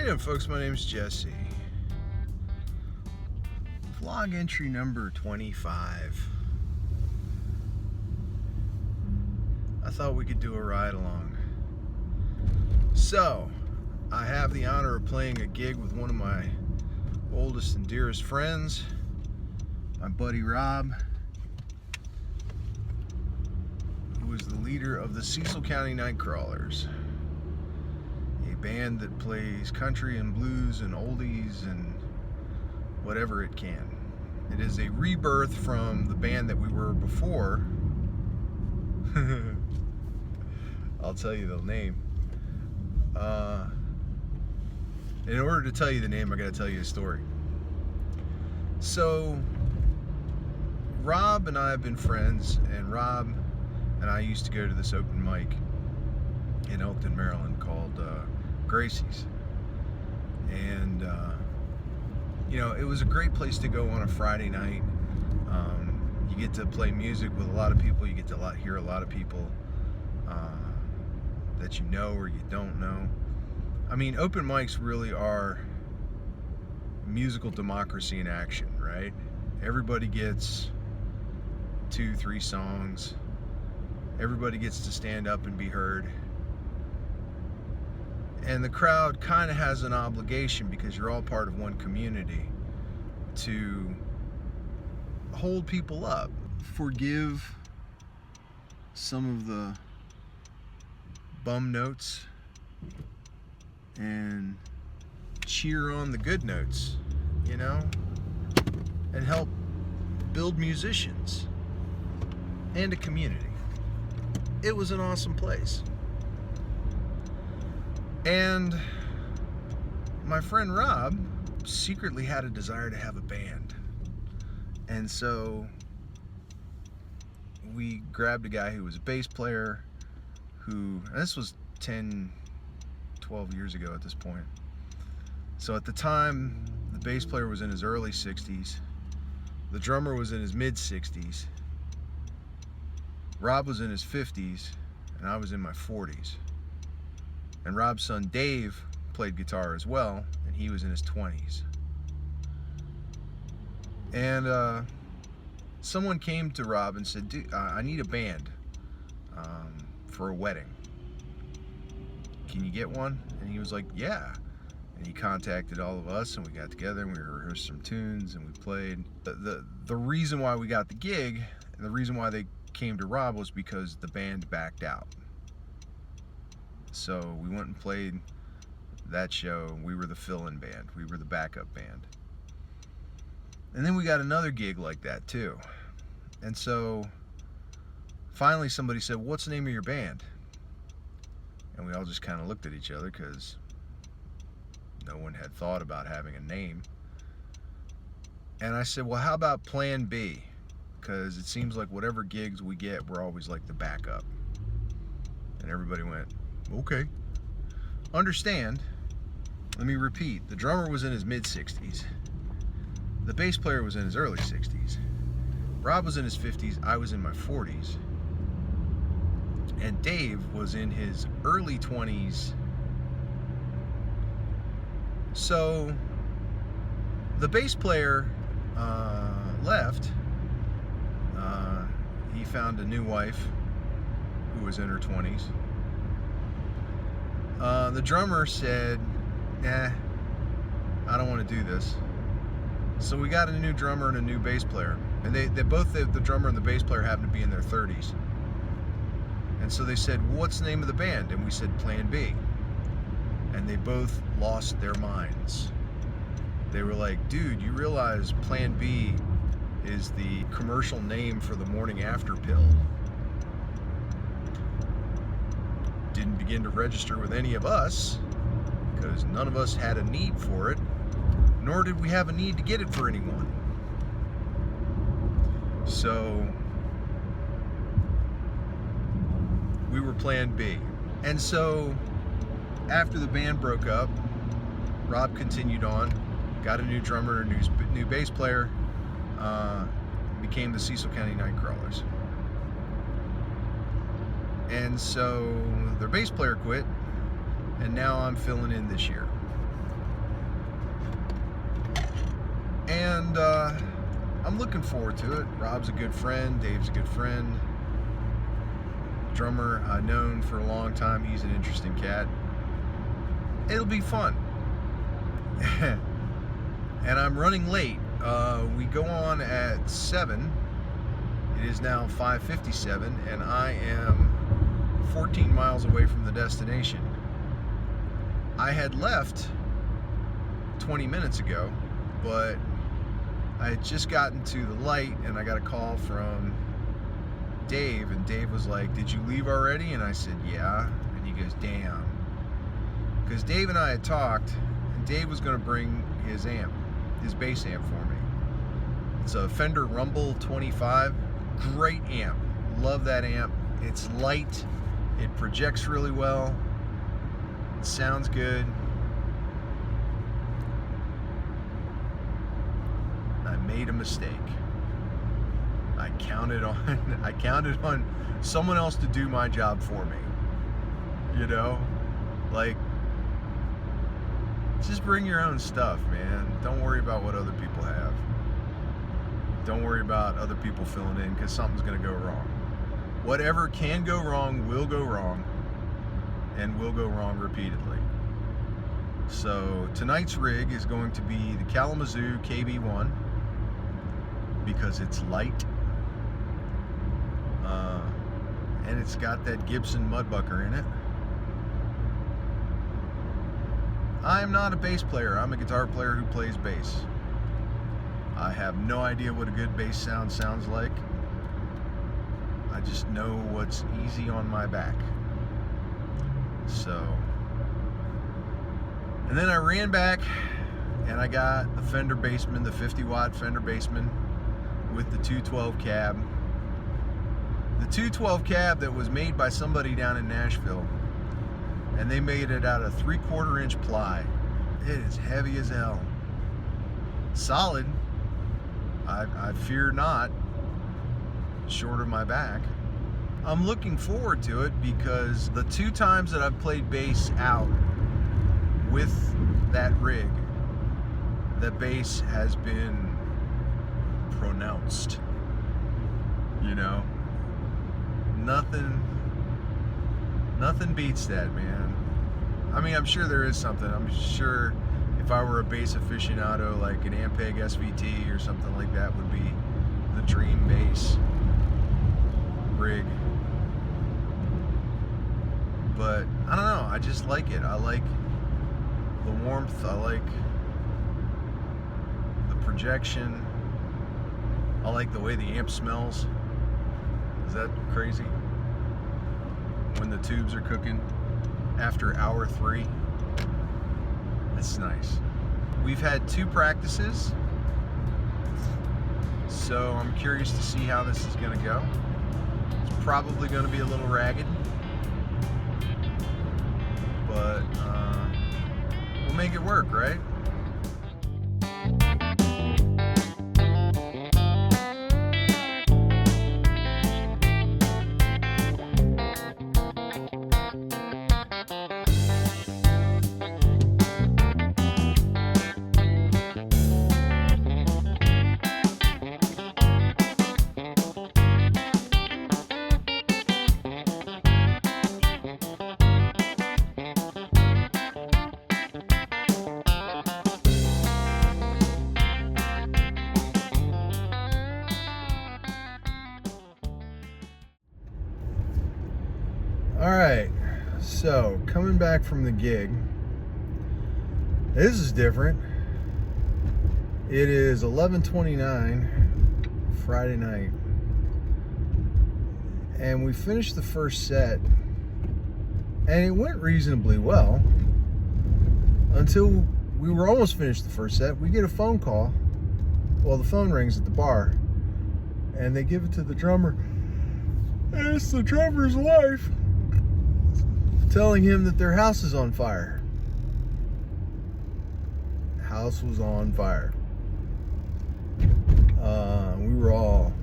doing, folks? My name's Jesse. Vlog entry number 25. I thought we could do a ride along. So, I have the honor of playing a gig with one of my oldest and dearest friends, my buddy Rob, who is the leader of the Cecil County Nightcrawlers, a band that plays country and blues and oldies and whatever it can. It is a rebirth from the band that we were before. I'll tell you the name. In order to tell you the name, I gotta tell you a story. So, Rob and I have been friends, and Rob and I used to go to this open mic in Elkton, Maryland called Gracie's. And, you know, it was a great place to go on a Friday night. You get to play music with a lot of people. You get to hear a lot of people that you know or you don't know. I mean, open mics really are musical democracy in action, right? Everybody gets 2-3 songs. Everybody gets to stand up and be heard. And the crowd kind of has an obligation, because you're all part of one community, to hold people up. Forgive some of the bum notes and cheer on the good notes, you know, and help build musicians and a community. It was an awesome place. And my friend Rob secretly had a desire to have a band. And so we grabbed a guy who was a bass player, and this was 10, 12 years ago at this point. So at the time, the bass player was in his early 60s. The drummer was in his mid 60s. Rob was in his 50s, and I was in my 40s. And Rob's son Dave played guitar as well, and he was in his 20s. And someone came to Rob and said, "Dude, I need a band for a wedding. Can you get one?" And he was like, "Yeah." And he contacted all of us, and we got together and we rehearsed some tunes and we played. The reason why we got the gig, and the reason why they came to Rob, was because the band backed out. So we went and played that show. We were the fill-in band. We were the backup band. And then we got another gig like that too. And so finally somebody said, "What's the name of your band?" And we all just kind of looked at each other, because no one had thought about having a name. And I said, "Well, how about Plan B? Because it seems like whatever gigs we get, we're always like the backup." And everybody went, "Okay." Understand, let me repeat, the drummer was in his mid-60s. The bass player was in his early 60s. Rob was in his 50s. I was in my 40s. And Dave was in his early 20s. So the bass player left. He found a new wife who was in her 20s. The drummer said, "Nah, I don't want to do this." So we got a new drummer and a new bass player. And they both, the drummer and the bass player, happened to be in their 30s. And so they said, "What's the name of the band?" And we said, "Plan B." And they both lost their minds. They were like, "Dude, you realize Plan B is the commercial name for the morning after pill?" Didn't begin to register with any of us, because none of us had a need for it, nor did we have a need to get it for anyone. So we were Plan B. And so after the band broke up, Rob continued on, got a new drummer, a new bass player, became the Cecil County Nightcrawlers. And so their bass player quit, and now I'm filling in this year. And I'm looking forward to it. Rob's a good friend. Dave's a good friend. Drummer I've known for a long time. He's an interesting cat. It'll be fun. And I'm running late. We go on at 7. It is now 5:57, and I am 14 miles away from the destination. I had left 20 minutes ago, but I had just gotten to the light and I got a call from Dave, and Dave was like, "Did you leave already?" And I said, "Yeah." And he goes, "Damn." Because Dave and I had talked, and Dave was going to bring his amp, his bass amp for me. It's a Fender Rumble 25. Great amp. Love that amp. It's light. It projects really well. It sounds good. I made a mistake. I counted on someone else to do my job for me. You know? Like, just bring your own stuff, man. Don't worry about what other people have. Don't worry about other people filling in, because something's going to go wrong. Whatever can go wrong will go wrong, and will go wrong repeatedly. So tonight's rig is going to be the Kalamazoo KB1, because it's light, and it's got that Gibson Mudbucker in it. I'm not a bass player. I'm a guitar player who plays bass. I have no idea what a good bass sound sounds like. I just know what's easy on my back. So, and then I ran back and I got the Fender Bassman, the 50-watt Fender Bassman with the 212 cab. The 212 cab that was made by somebody down in Nashville, and they made it out of 3/4 inch ply. It is heavy as hell. Solid. I fear not, short of my back. I'm looking forward to it because the 2 times that I've played bass out with that rig, the bass has been pronounced. You know, nothing beats that, man. I mean, I'm sure there is something. I'm sure if I were a bass aficionado, like an Ampeg SVT or something like that would be the dream bass rig. But I don't know, I just like it. I like the warmth, I like the projection, I like the way the amp smells. Is that crazy? When the tubes are cooking after hour 3. That's nice. We've had 2 practices, so I'm curious to see how this is going to go. It's probably going to be a little ragged, but we'll make it work, right? Alright, so coming back from the gig, this is different. It is 11:29 Friday night, and we finished the first set, and it went reasonably well until we were almost finished the first set. We get a phone call. Well, the phone rings at the bar, and they give it to the drummer, and it's the drummer's wife telling him that their house is on fire. House was on fire. We were all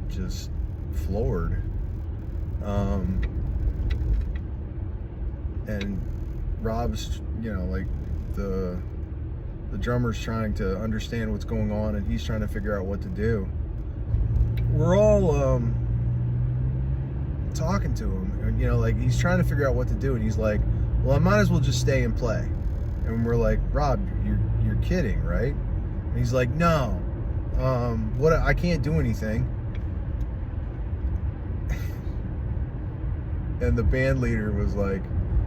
just floored. And Rob's, you know, like the the drummer's trying to understand what's going on, and he's trying to figure out what to do. We're all talking to him, and like he's trying to figure out what to do, and he's like, well, I might as well just stay and play. And we're like, Rob, you're kidding, right? And he's like, no, what, I can't do anything. And the band leader was like,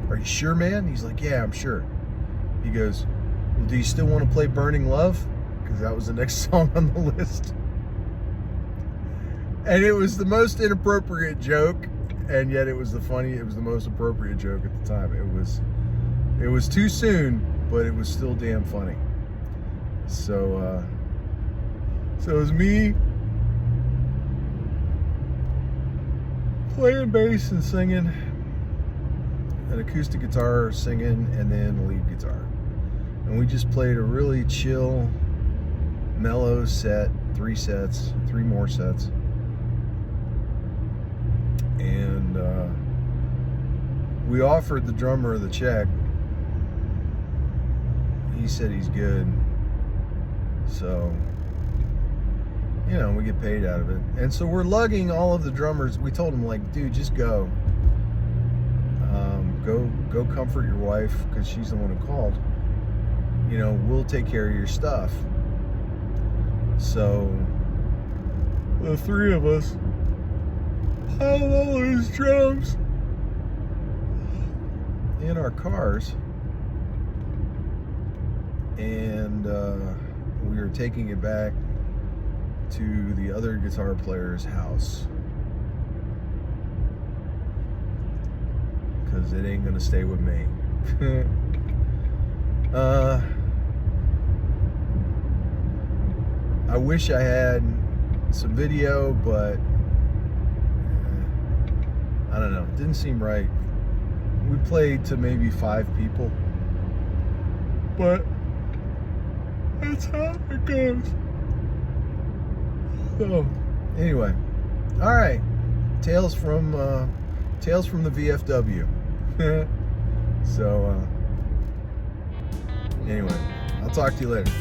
are you sure, man? He's like, yeah, I'm sure. He goes, well, do you still want to play Burning Love? Because that was the next song on the list. And it was the most inappropriate joke, and yet it was the most appropriate joke at the time. It was too soon, but it was still damn funny. So it was me playing bass and singing, an acoustic guitar singing, and then a lead guitar. And we just played a really chill, mellow set, 3 more sets. And we offered the drummer the check. He said he's good. So, we get paid out of it. And so we're lugging all of the drummers. We told him, like, dude, just go. Go comfort your wife, because she's the one who called. We'll take care of your stuff. So the 3 of us piled all those drums in our cars, and we were taking it back to the other guitar player's house, because it ain't gonna stay with me. I wish I had some video, but I don't know, it didn't seem right. We played to maybe 5 people, but that's how it goes. So anyway, all right, tales from the VFW. So anyway, I'll talk to you later.